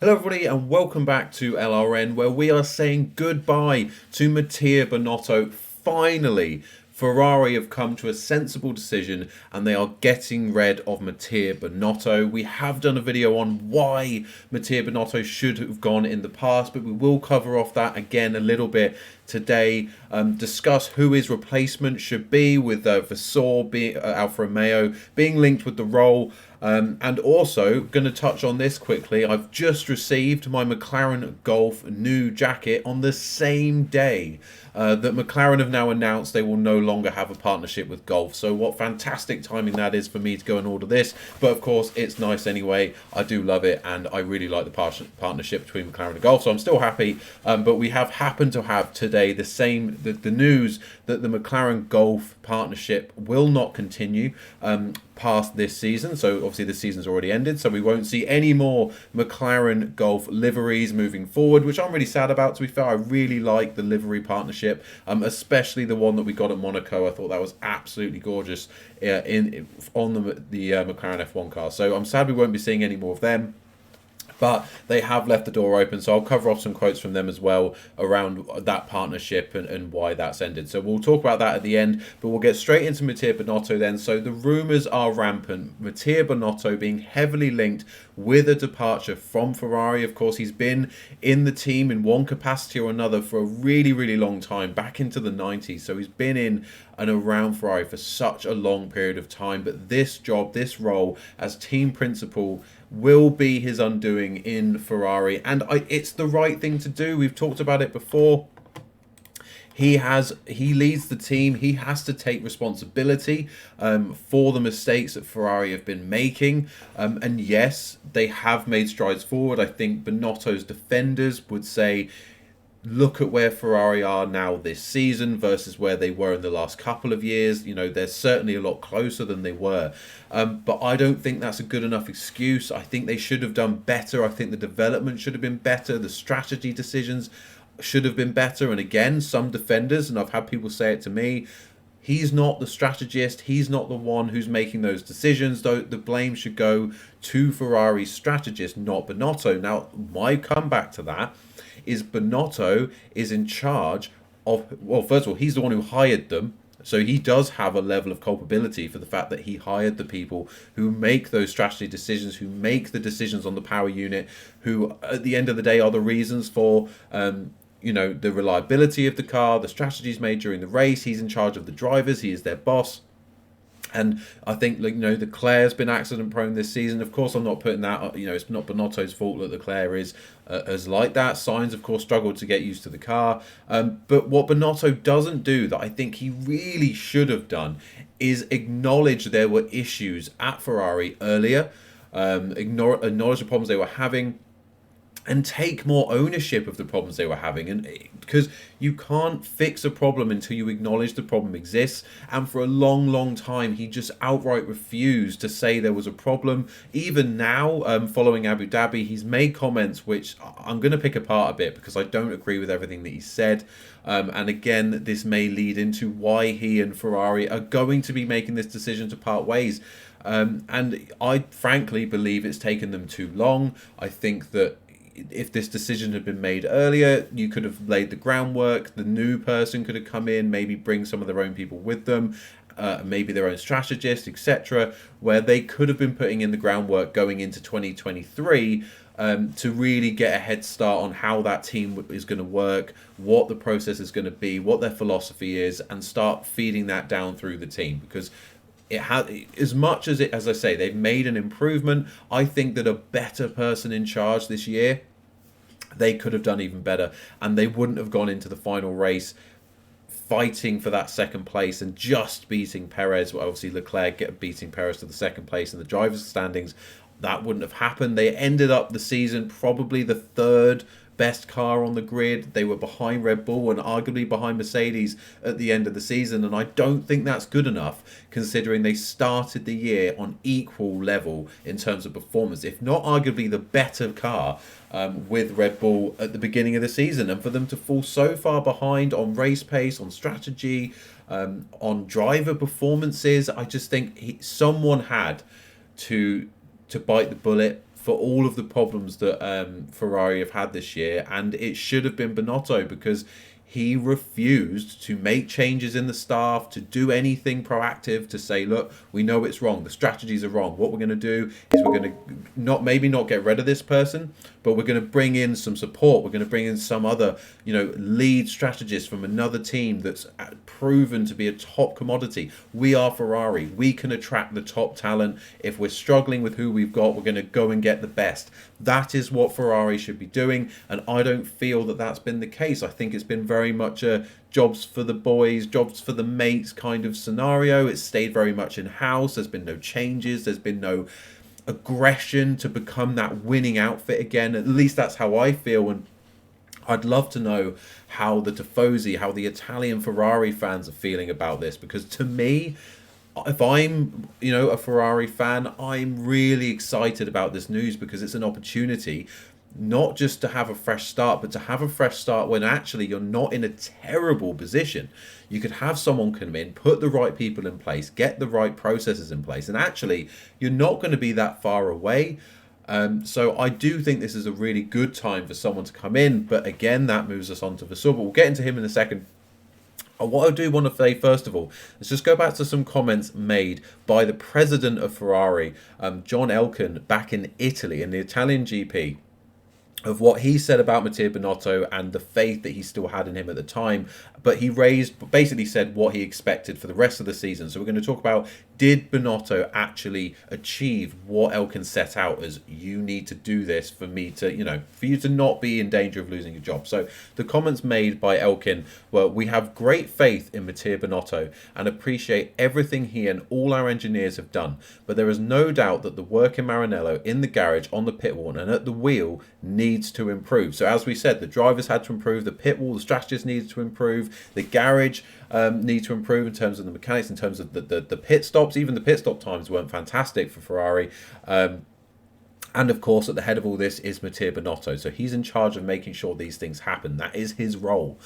Hello everybody and welcome back to LRN, where we are saying goodbye to Mattia Binotto. Finally, Ferrari have come to a sensible decision and they are getting rid of Mattia Binotto. We have done a video on why Mattia Binotto should have gone in the past, but we will cover off that again a little bit today. Discuss who his replacement should be, with Vasseur, Alfa Romeo, being linked with the role. And also going to touch on this quickly. I've just received my McLaren Gulf new jacket on the same day that McLaren have now announced they will no longer have a partnership with Gulf. So what fantastic timing that is for me to go and order this. But of course, it's nice anyway. I do love it, and I really like the partnership between McLaren and Gulf. So I'm still happy. But we have happened to have today the news that the McLaren Gulf partnership will not continue past this season. So obviously the season's already ended, so we won't see any more McLaren Gulf liveries moving forward, which I'm really sad about. To be fair, I really like the livery partnership, especially the one that we got at Monaco. I thought that was absolutely gorgeous on the McLaren F1 car. So I'm sad we won't be seeing any more of them. But they have left the door open, so I'll cover off some quotes from them as well around that partnership and why that's ended. So we'll talk about that at the end, but we'll get straight into Mattia Binotto then. So the rumours are rampant. Mattia Binotto being heavily linked with a departure from Ferrari. Of course, he's been in the team in one capacity or another for a really, really long time, back into the 90s. So he's been in and around Ferrari for such a long period of time. But this job, this role as team principal, will be his undoing in Ferrari, and it's the right thing to do. We've talked about it before. He leads the team. He has to take responsibility for the mistakes that Ferrari have been making. And yes, they have made strides forward. I think Binotto's defenders would say, look at where Ferrari are now this season versus where they were in the last couple of years. You know, they're certainly a lot closer than they were. But I don't think that's a good enough excuse. I think they should have done better. I think the development should have been better. The strategy decisions should have been better. And again, some defenders, and I've had people say it to me, he's not the strategist. He's not the one who's making those decisions. Though the blame should go to Ferrari's strategist, not Binotto. Now, my comeback to that is Binotto is in charge of, well, first of all, he's the one who hired them. So he does have a level of culpability for the fact that he hired the people who make those strategy decisions, who make the decisions on the power unit, who at the end of the day are the reasons for the reliability of the car, the strategies made during the race. He's in charge of the drivers. He is their boss. And I think, Leclerc's been accident prone this season. Of course, I'm not putting that, it's not Binotto's fault that Leclerc is as like that. Sainz, of course, struggled to get used to the car. But what Binotto doesn't do, that I think he really should have done, is acknowledge there were issues at Ferrari earlier, acknowledge the problems they were having, and take more ownership of the problems they were having. And because you can't fix a problem until you acknowledge the problem exists. And for a long, long time, he just outright refused to say there was a problem. Even now, following Abu Dhabi, he's made comments which I'm going to pick apart a bit because I don't agree with everything that he said. And again, this may lead into why he and Ferrari are going to be making this decision to part ways. And I frankly believe it's taken them too long. I think that if this decision had been made earlier, you could have laid the groundwork. The new person could have come in, maybe bring some of their own people with them, maybe their own strategist, etc., where they could have been putting in the groundwork going into 2023 to really get a head start on how that team is going to work, what the process is going to be, what their philosophy is, and start feeding that down through the team. Because it has, as much as as I say, they've made an improvement. I think that a better person in charge this year, they could have done even better, and they wouldn't have gone into the final race fighting for that second place and just beating Perez. Well, obviously Leclerc beating Perez to the second place in the drivers' standings. That wouldn't have happened. They ended up the season probably the third best car on the grid. They were behind Red Bull and arguably behind Mercedes at the end of the season, and I don't think that's good enough considering they started the year on equal level in terms of performance, if not arguably the better car with Red Bull at the beginning of the season. And for them to fall so far behind on race pace, on strategy, on driver performances, I just think someone had to to bite the bullet for all of the problems that Ferrari have had this year, and it should have been Binotto, because he refused to make changes in the staff, to do anything proactive, to say, look, we know it's wrong, the strategies are wrong. What we're going to do is we're going to not get rid of this person, but we're going to bring in some support. We're going to bring in some other, lead strategist from another team that's proven to be a top commodity. We are Ferrari. We can attract the top talent. If we're struggling with who we've got, we're going to go and get the best. That is what Ferrari should be doing, and I don't feel that that's been the case. I think it's been very much a jobs for the boys, jobs for the mates kind of scenario. It's stayed very much in-house. There's been no changes. There's been no aggression to become that winning outfit again. At least that's how I feel, and I'd love to know how the Tifosi, how the Italian Ferrari fans are feeling about this, because to me, if I'm, a Ferrari fan, I'm really excited about this news, because it's an opportunity not just to have a fresh start, but to have a fresh start when actually you're not in a terrible position. You could have someone come in, put the right people in place, get the right processes in place, and actually you're not going to be that far away. So I do think this is a really good time for someone to come in, but again, that moves us on to Vasseur, but we'll get into him in a second. What I do want to say, first of all, is just go back to some comments made by the president of Ferrari, John Elkann, back in Italy, in the Italian GP, of what he said about Mattia Binotto and the faith that he still had in him at the time. But he basically said what he expected for the rest of the season. So we're going to talk about, did Binotto actually achieve what Elkann set out as, you need to do this for me to, for you to not be in danger of losing your job. So the comments made by Elkann were, we have great faith in Mattia Binotto and appreciate everything he and all our engineers have done. But there is no doubt that the work in Maranello, in the garage, on the pit wall and at the wheel needs to improve. So as we said, the drivers had to improve, the pit wall, the strategists needed to improve, the garage need to improve in terms of the mechanics, in terms of the pit stops. Even the pit stop times weren't fantastic for Ferrari. And of course, at the head of all this is Mattia Binotto. So he's in charge of making sure these things happen. That is his role.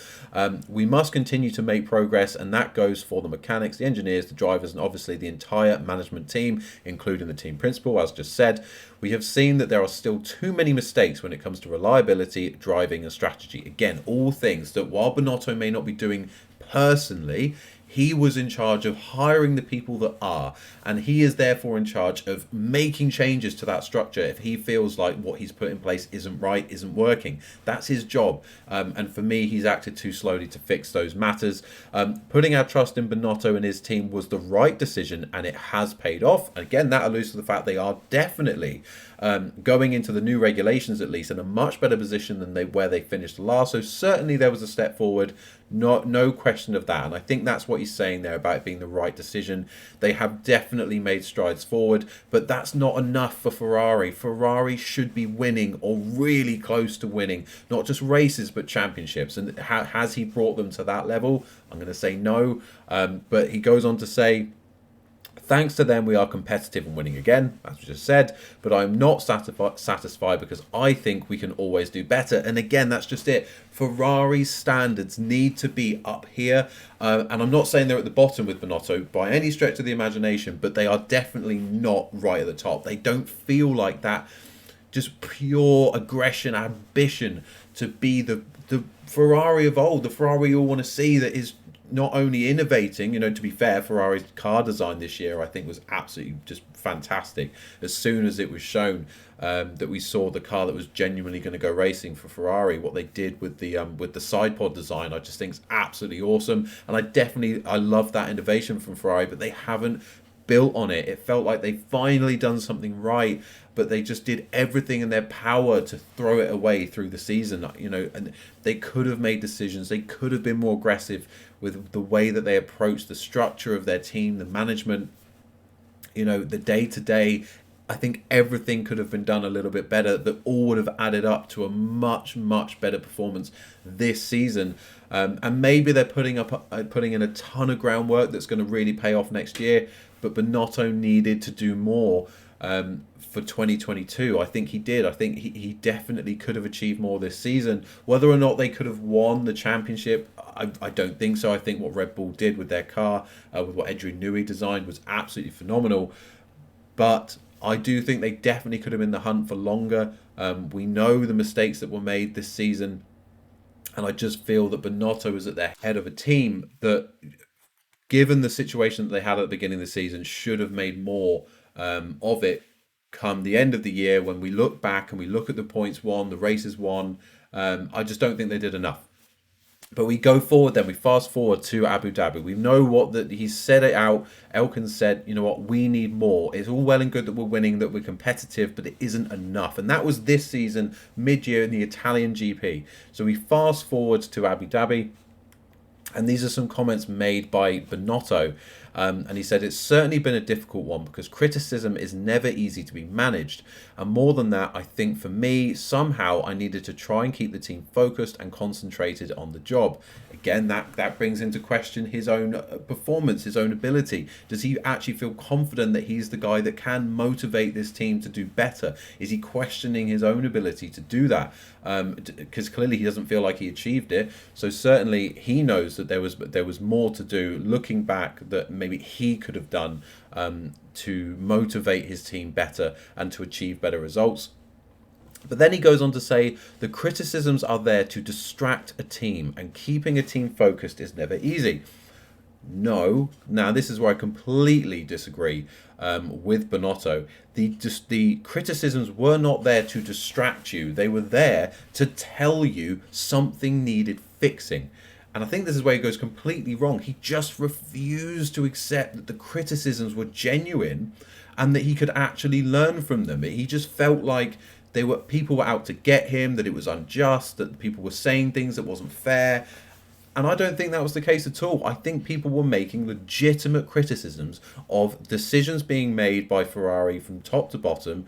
We must continue to make progress, and that goes for the mechanics, the engineers, the drivers, and obviously the entire management team, including the team principal, as just said. We have seen that there are still too many mistakes when it comes to reliability, driving, and strategy. Again, all things that while Binotto may not be doing personally, he was in charge of hiring the people that are, and he is therefore in charge of making changes to that structure if he feels like what he's put in place isn't right, isn't working. That's his job, and for me, he's acted too slowly to fix those matters. Putting our trust in Binotto and his team was the right decision, and it has paid off. Again, that alludes to the fact they are definitely going into the new regulations, at least, in a much better position than where they finished last. So certainly there was a step forward. No question of that, and I think that's what he's saying there about it being the right decision. They have definitely made strides forward, but that's not enough for Ferrari. Ferrari should be winning, or really close to winning, not just races but championships. And has he brought them to that level? I'm going to say no, but he goes on to say, thanks to them, we are competitive and winning again, as we just said, but I'm not satisfied because I think we can always do better. And again, that's just it. Ferrari's standards need to be up here. And I'm not saying they're at the bottom with Binotto by any stretch of the imagination, but they are definitely not right at the top. They don't feel like that just pure aggression, ambition to be the Ferrari of old, the Ferrari you all want to see, that is not only innovating, to be fair, Ferrari's car design this year I think was absolutely just fantastic. As soon as it was shown that we saw the car that was genuinely going to go racing for Ferrari, what they did with the side pod design, I just think is absolutely awesome. And I love that innovation from Ferrari, but they haven't built on it. It felt like they finally done something right, but they just did everything in their power to throw it away through the season. And they could have made decisions. They could have been more aggressive with the way that they approached the structure of their team, the management, the day-to-day. I think everything could have been done a little bit better. That all would have added up to a much, much better performance this season. And maybe they're putting in a ton of groundwork that's going to really pay off next year. But Binotto needed to do more for 2022. I think he did. I think he definitely could have achieved more this season. Whether or not they could have won the championship, I don't think so. I think what Red Bull did with their car, with what Adrian Newey designed, was absolutely phenomenal. But I do think they definitely could have been in the hunt for longer. We know the mistakes that were made this season, and I just feel that Binotto is at the head of a team that, given the situation that they had at the beginning of the season, should have made more of it come the end of the year. When we look back and we look at the points won, the races won, I just don't think they did enough. But we go forward then, we fast forward to Abu Dhabi. We know what that he's said it out. Elkin said, you know what, we need more. It's all well and good that we're winning, that we're competitive, but it isn't enough. And that was this season, mid-year in the Italian GP. So we fast forward to Abu Dhabi. And these are some comments made by Binotto. And he said, it's certainly been a difficult one because criticism is never easy to be managed. And more than that, I think for me, somehow I needed to try and keep the team focused and concentrated on the job. Again, that brings into question his own performance, his own ability. Does he actually feel confident that he's the guy that can motivate this team to do better? Is he questioning his own ability to do that? Because clearly he doesn't feel like he achieved it. So certainly he knows that there was more to do. Looking back, that maybe he could have done to motivate his team better and to achieve better results. But then he goes on to say the criticisms are there to distract a team, and keeping a team focused is never easy. No. Now, this is where I completely disagree with Binotto. The criticisms were not there to distract you. They were there to tell you something needed fixing. And I think this is where he goes completely wrong. He just refused to accept that the criticisms were genuine and that he could actually learn from them. He just felt like people were out to get him, that it was unjust, that people were saying things that wasn't fair. And I don't think that was the case at all. I think people were making legitimate criticisms of decisions being made by Ferrari from top to bottom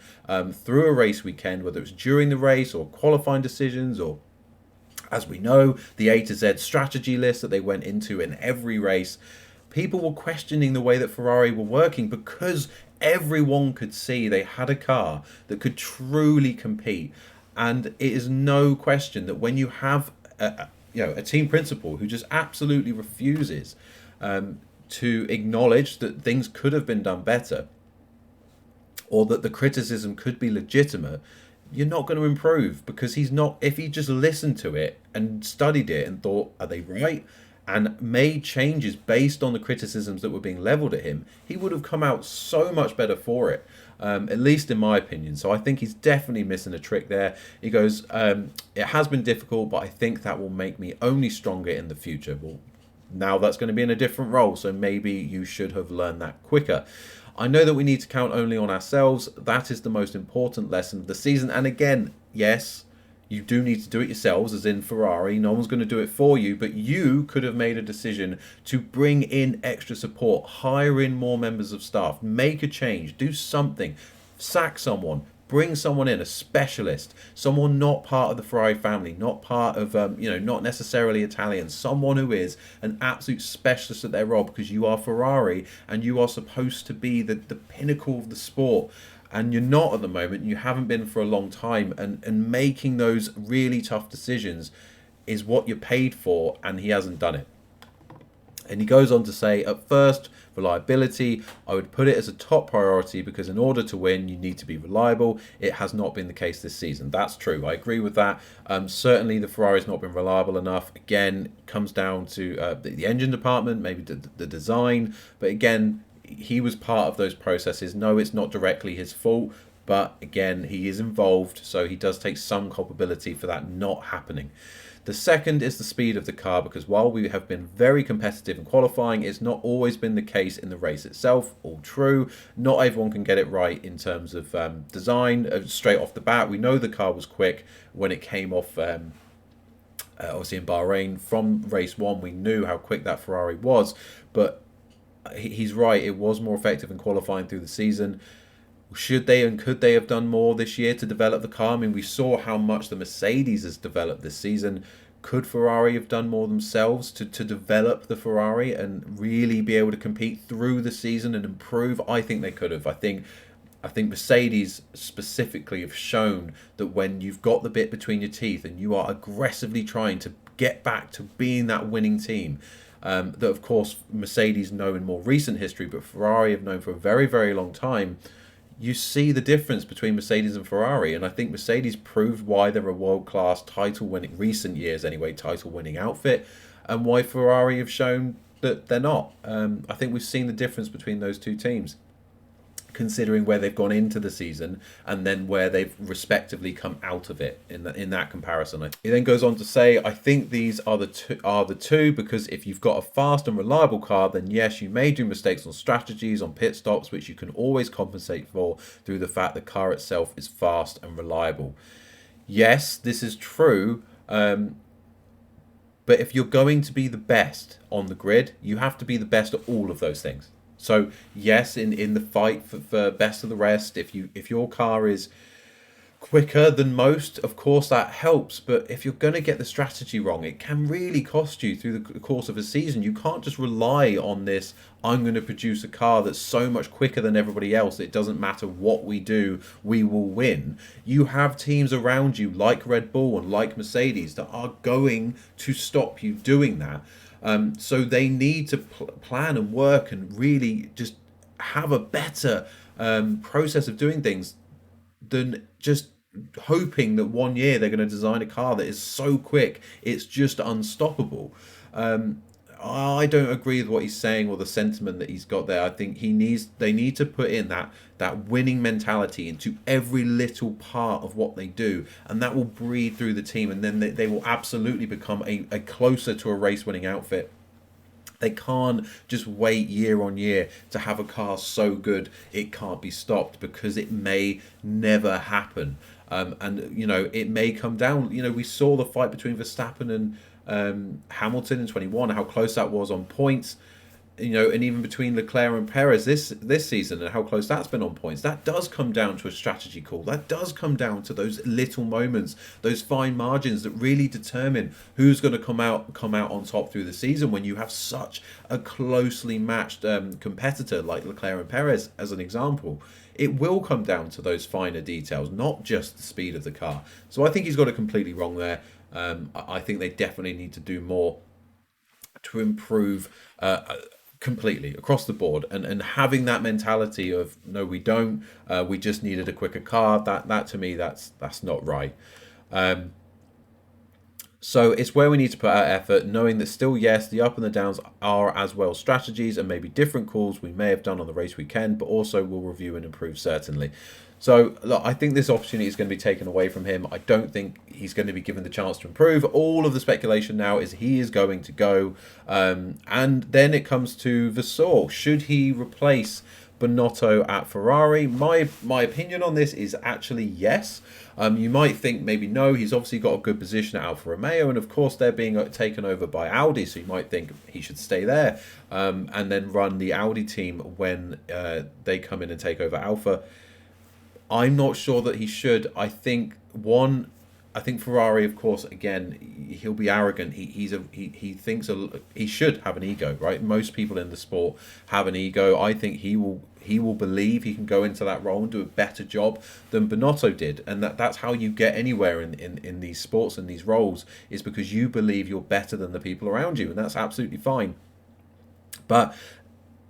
through a race weekend, whether it was during the race or qualifying decisions, or, as we know, the A to Z strategy list that they went into in every race. People were questioning the way that Ferrari were working because everyone could see they had a car that could truly compete. And it is no question that when you have a team principal who just absolutely refuses to acknowledge that things could have been done better, or that the criticism could be legitimate, you're not going to improve, because he's not. If he just listened to it and studied it and thought, are they right, and made changes based on the criticisms that were being leveled at him, he would have come out so much better for it, at least in my opinion. So I think he's definitely missing a trick there. He goes, it has been difficult, but I think that will make me only stronger in the future. Well, now that's going to be in a different role, so maybe you should have learned that quicker. I know that we need to count only on ourselves. That is the most important lesson of the season. And again, yes, you do need to do it yourselves, as in Ferrari. No one's going to do it for you, but you could have made a decision to bring in extra support, hire in more members of staff, make a change, do something, sack someone, bring someone in, a specialist, someone not part of the Ferrari family, not part of, not necessarily Italian, someone who is an absolute specialist at their role, because you are Ferrari and you are supposed to be the pinnacle of the sport. And you're not at the moment, you haven't been for a long time, and making those really tough decisions is what you're paid for, and he hasn't done it. And he goes on to say, at first, reliability, I would put it as a top priority, because in order to win, you need to be reliable. It has not been the case this season. That's true. I agree with that. Certainly, the Ferrari's not been reliable enough. Again, comes down to the engine department, maybe the design. But again, he was part of those processes. No, it's not directly his fault, but again, he is involved, so he does take some culpability for that not happening. The second is the speed of the car, because while we have been very competitive in qualifying, it's not always been the case in the race itself. All true. Not everyone can get it right in terms of design. Straight off the bat, we know the car was quick when it came off, obviously in Bahrain. From race one, we knew how quick that Ferrari was, but he's right, it was more effective in qualifying through the season. Should they and could they have done more this year to develop the car? I mean, we saw how much the Mercedes has developed this season. Could Ferrari have done more themselves to develop the Ferrari and really be able to compete through the season and improve? I think they could have. I think Mercedes specifically have shown that when you've got the bit between your teeth and you are aggressively trying to get back to being that winning team, that of course Mercedes know in more recent history, but Ferrari have known for a very, very long time, you see the difference between Mercedes and Ferrari, and I think Mercedes proved why they're a world-class title-winning, recent years anyway, title-winning outfit, and why Ferrari have shown that they're not. I think we've seen the difference between those two teams, considering where they've gone into the season and then where they've respectively come out of it in that comparison. He then goes on to say, I think these are the two because if you've got a fast and reliable car, then yes, you may do mistakes on strategies, on pit stops, which you can always compensate for through the fact the car itself is fast and reliable. Yes, this is true. But if you're going to be the best on the grid, you have to be the best at all of those things. So yes, in the fight for best of the rest, if your car is quicker than most, of course that helps. But if you're going to get the strategy wrong, it can really cost you through the course of a season. You can't just rely on this, I'm going to produce a car that's so much quicker than everybody else, it doesn't matter what we do, we will win. You have teams around you like Red Bull and like Mercedes that are going to stop you doing that. So they need to plan and work and really just have a better process of doing things than just hoping that one year they're going to design a car that is so quick it's just unstoppable. I don't agree with what he's saying or the sentiment that he's got there. I think they need to put in that winning mentality into every little part of what they do, and that will breed through the team, and then they will absolutely become a closer to a race winning outfit. They can't just wait year on year to have a car so good it can't be stopped, because it may never happen. And it may come down. We saw the fight between Verstappen and Hamilton in 21, how close that was on points, and even between Leclerc and Perez this season, and how close that's been on points. That does come down to a strategy call. That does come down to those little moments, those fine margins that really determine who's going to come out on top through the season, when you have such a closely matched competitor like Leclerc and Perez as an example. It will come down to those finer details, not just the speed of the car. So I think he's got it completely wrong there. I think they definitely need to do more to improve completely across the board, and having that mentality of no, we don't, we just needed a quicker car. That to me, that's not right. So it's where we need to put our effort, knowing that still, yes, the up and the downs are as well strategies and maybe different calls we may have done on the race weekend, but also we'll review and improve certainly. So look, I think this opportunity is going to be taken away from him. I don't think he's going to be given the chance to improve. All of the speculation now is he is going to go. And then it comes to Vasseur. Should he replace Binotto at Ferrari? My opinion on this is actually yes. You might think maybe no, he's obviously got a good position at Alfa Romeo, and of course they're being taken over by Audi, so you might think he should stay there and then run the Audi team when they come in and take over Alfa. I'm not sure that he should. I think Ferrari, of course, again, he'll be arrogant. He thinks he should have an ego, right? Most people in the sport have an ego. I think he will believe he can go into that role and do a better job than Binotto did, and that's how you get anywhere in these sports and these roles, is because you believe you're better than the people around you, and that's absolutely fine. But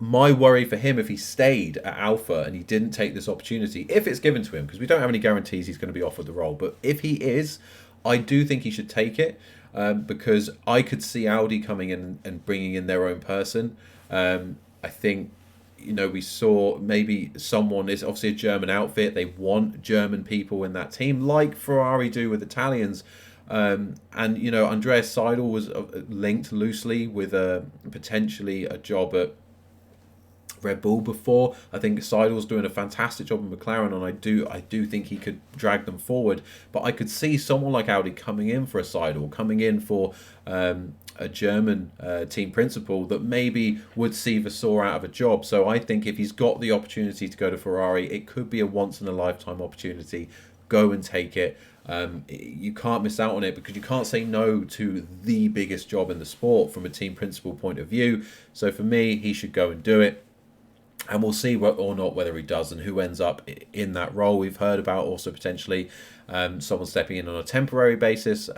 my worry for him, if he stayed at Alfa and he didn't take this opportunity, if it's given to him, because we don't have any guarantees he's going to be offered the role, but if he is, I do think he should take it, because I could see Audi coming in and bringing in their own person. I think, we saw maybe someone, is obviously a German outfit, they want German people in that team, like Ferrari do with Italians. And Andreas Seidel was linked loosely with potentially a job at Red Bull before. I think Seidel's doing a fantastic job in McLaren, and I do think he could drag them forward. But I could see someone like Audi coming in for a Seidel, coming in for a German team principal that maybe would see Vasseur out of a job. So I think if he's got the opportunity to go to Ferrari, it could be a once in a lifetime opportunity. Go and take it. You can't miss out on it, because you can't say no to the biggest job in the sport from a team principal point of view. So for me, he should go and do it. And we'll see or not whether he does and who ends up in that role. We've heard about also potentially someone stepping in on a temporary basis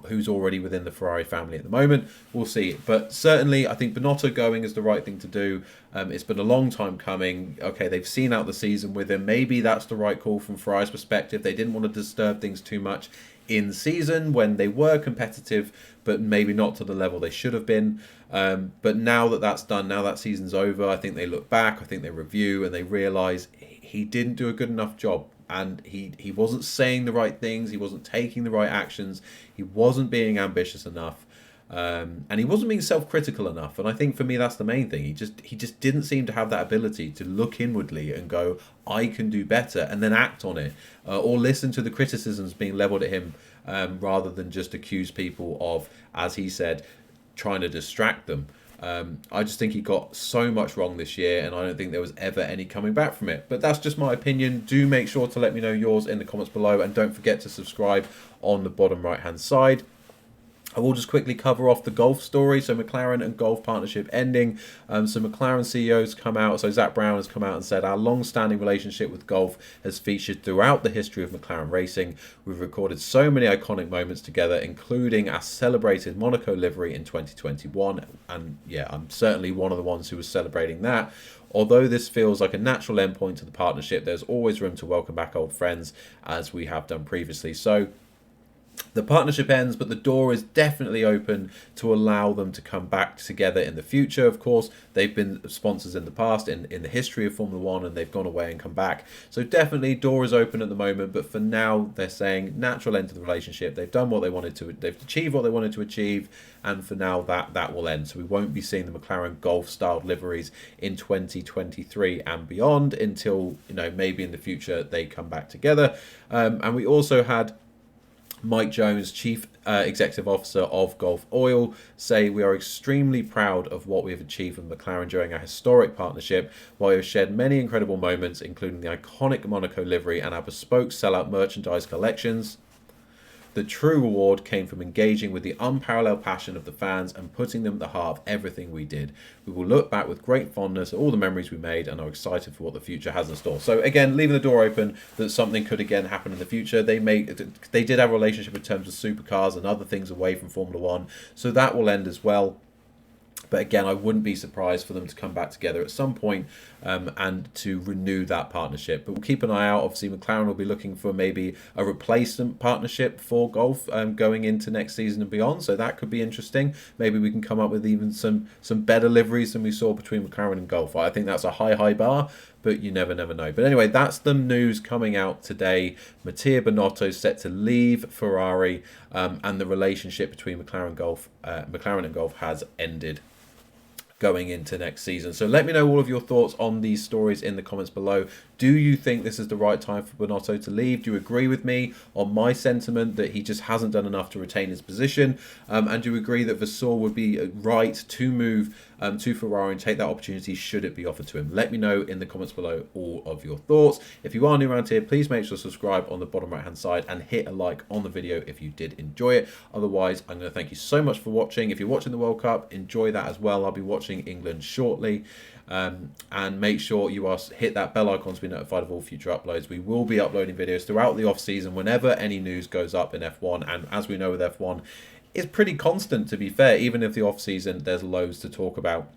who's already within the Ferrari family at the moment. We'll see. But certainly, I think Binotto going is the right thing to do. It's been a long time coming. Okay, they've seen out the season with him. Maybe that's the right call from Ferrari's perspective. They didn't want to disturb things too much in season when they were competitive, but maybe not to the level they should have been. But now that that's done, now that season's over, I think they look back, I think they review, and they realise he didn't do a good enough job. And he wasn't saying the right things, he wasn't taking the right actions, he wasn't being ambitious enough, and he wasn't being self-critical enough. And I think for me that's the main thing. He just didn't seem to have that ability to look inwardly and go, I can do better, and then act on it, or listen to the criticisms being levelled at him, rather than just accuse people of, as he said, trying to distract them. I just think he got so much wrong this year, and I don't think there was ever any coming back from it. But that's just my opinion. Do make sure to let me know yours in the comments below, and don't forget to subscribe on the bottom right hand side. I will just quickly cover off the Gulf story. So McLaren and Gulf partnership ending. So McLaren CEOs come out. So Zak Brown has come out and said, our long-standing relationship with Gulf has featured throughout the history of McLaren racing. We've recorded so many iconic moments together, including our celebrated Monaco livery in 2021. And yeah, I'm certainly one of the ones who was celebrating that. Although this feels like a natural endpoint to the partnership, there's always room to welcome back old friends, as we have done previously. So the partnership ends, but the door is definitely open to allow them to come back together in the future. Of course, they've been sponsors in the past, in the history of Formula One, and they've gone away and come back. So definitely door is open at the moment, but for now they're saying natural end to the relationship. They've done what they wanted to, they've achieved what they wanted to achieve, and for now that will end. So we won't be seeing the McLaren Gulf styled liveries in 2023 and beyond until, maybe in the future they come back together. And we also had Mike Jones, Chief Executive Officer of Gulf Oil, say, we are extremely proud of what we have achieved with McLaren during our historic partnership. While we have shared many incredible moments, including the iconic Monaco livery and our bespoke sellout merchandise collections, the true reward came from engaging with the unparalleled passion of the fans and putting them at the heart of everything we did. We will look back with great fondness at all the memories we made and are excited for what the future has in store. So again, leaving the door open that something could again happen in the future. They did have a relationship in terms of supercars and other things away from Formula One, so that will end as well. But again, I wouldn't be surprised for them to come back together at some point and to renew that partnership. But we'll keep an eye out. Obviously, McLaren will be looking for maybe a replacement partnership for Gulf going into next season and beyond. So that could be interesting. Maybe we can come up with even some better liveries than we saw between McLaren and Gulf. I think that's a high bar, but you never know. But anyway, that's the news coming out today. Mattia Binotto set to leave Ferrari, and the relationship between McLaren and Gulf has ended going into next season. So let me know all of your thoughts on these stories in the comments below. Do you think this is the right time for Binotto to leave? Do you agree with me on my sentiment that he just hasn't done enough to retain his position? And do you agree that Vasseur would be right to move to Ferrari and take that opportunity should it be offered to him? Let me know in the comments below all of your thoughts. If you are new around here, please make sure to subscribe on the bottom right hand side and hit a like on the video if you did enjoy it. Otherwise, I'm going to thank you so much for watching. If you're watching the World Cup, enjoy that as well. I'll be watching England shortly. And make sure you hit that bell icon to be notified of all future uploads. We will be uploading videos throughout the off season whenever any news goes up in F1, and as we know with F1, it's pretty constant, to be fair. Even if the off season, there's loads to talk about.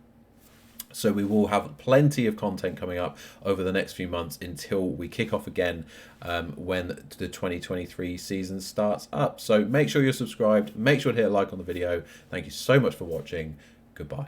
So we will have plenty of content coming up over the next few months until we kick off again when the 2023 season starts up. So make sure you're subscribed, make sure to hit a like on the video. Thank you so much for watching. Goodbye.